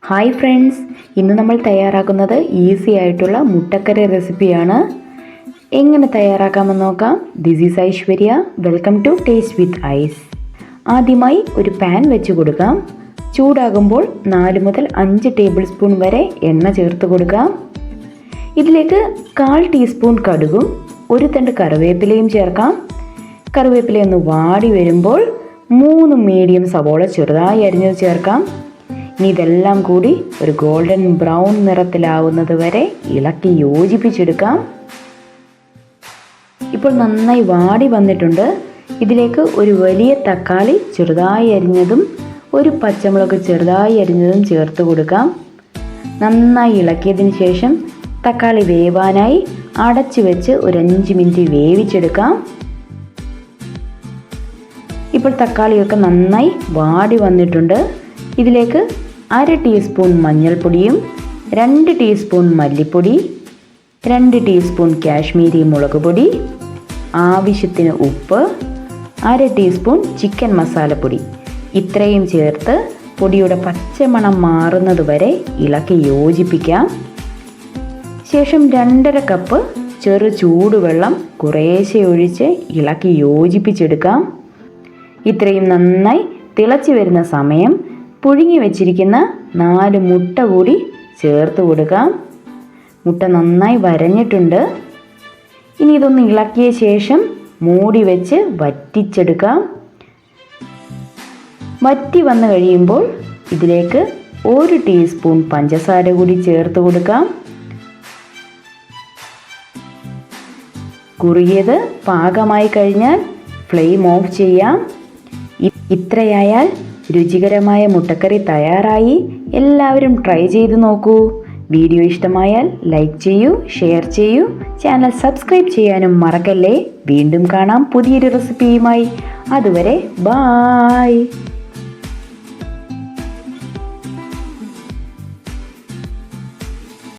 Hi friends, ഇന്ന് നമ്മൾ തയ്യാറാക്കുന്നത് ഈസി ആയിട്ടുള്ള മുട്ടക്കറി റെസിപ്പിയാണ്. എങ്ങനെ തയ്യാറാക്കാമെന്ന് നോക്കാം. This is Aishwarya. Welcome to taste with Ais. ആദ്യമായി ഒരു പാൻ വെച്ച് കൊടുക്കാം. ചൂടാകുമ്പോൾ 4 മുതൽ 5 ടേബിൾ സ്പൂൺ വരെ എണ്ണ ചേർത്ത് കൊടുക്കാം. ഇതിലേക്ക് 1/4 ടീസ്പൂൺ കടുകും 1 തണ്ട് കറിവേപ്പിലയും ചേർക്കാം. കറിവേപ്പിലയൊന്ന് വാടി വരുമ്പോൾ 3 മീഡിയം സവോള ചെറുതായി അരിഞ്ഞത് ചേർക്കാം. ഇനി ഇതെല്ലാം കൂടി ഒരു ഗോൾഡൻ ബ്രൗൺ നിറത്തിലാവുന്നത് വരെ ഇളക്കി യോജിപ്പിച്ചെടുക്കാം. ഇപ്പോൾ നന്നായി വാടി വന്നിട്ടുണ്ട്. ഇതിലേക്ക് ഒരു വലിയ തക്കാളി ചെറുതായി അരിഞ്ഞതും 1 പച്ചമുളക് ചെറുതായി അരിഞ്ഞതും ചേർത്ത് കൊടുക്കാം. നന്നായി ഇളക്കിയതിന് ശേഷം തക്കാളി വേവാനായി അടച്ചു വെച്ച് ഒരു 5 മിനിറ്റ് വേവിച്ചെടുക്കാം. ഇപ്പോൾ തക്കാളിയൊക്കെ നന്നായി വാടി വന്നിട്ടുണ്ട്. ഇതിലേക്ക് 1/2 ടീസ്പൂൺ മഞ്ഞൾപ്പൊടിയും 2 ടീസ്പൂൺ മല്ലിപ്പൊടി, 2 ടീസ്പൂൺ കാശ്മീരി മുളക് പൊടി, ആവശ്യത്തിന് ഉപ്പ്, 1/2 ടീസ്പൂൺ ചിക്കൻ മസാലപ്പൊടി ഇത്രയും ചേർത്ത് പൊടിയുടെ പച്ചമണം മാറുന്നത് വരെ ഇളക്കി യോജിപ്പിക്കാം. ശേഷം 2.5 കപ്പ് ചെറു ചൂടുവെള്ളം കുറേശ്ശെ ഒഴിച്ച് ഇളക്കി യോജിപ്പിച്ചെടുക്കാം. ഇത്രയും നന്നായി തിളച്ച് വരുന്ന സമയം പുഴുങ്ങി വെച്ചിരിക്കുന്ന 4 മുട്ട കൂടി ചേർത്ത് കൊടുക്കാം. മുട്ട നന്നായി വരഞ്ഞിട്ടുണ്ട്. ഇനി ഇതൊന്ന് ഇളക്കിയ ശേഷം മൂടി വെച്ച് വറ്റിച്ചെടുക്കാം. വറ്റി വന്നു കഴിയുമ്പോൾ ഇതിലേക്ക് 1 ടീസ്പൂൺ പഞ്ചസാര കൂടി ചേർത്ത് കൊടുക്കാം. കുറുകിയത് പാകമായി കഴിഞ്ഞാൽ ഫ്ലെയിം ഓഫ് ചെയ്യാം. ഇത്രയായാൽ രുചികരമായ മുട്ടക്കറി തയ്യാറായി. എല്ലാവരും ട്രൈ ചെയ്ത് നോക്കൂ. വീഡിയോ ഇഷ്ടമായാൽ ലൈക്ക് ചെയ്യൂ, ഷെയർ ചെയ്യൂ, ചാനൽ സബ്സ്ക്രൈബ് ചെയ്യാനും മറക്കല്ലേ. വീണ്ടും കാണാം പുതിയൊരു റെസിപ്പിയുമായി. അതുവരെ ബായ്.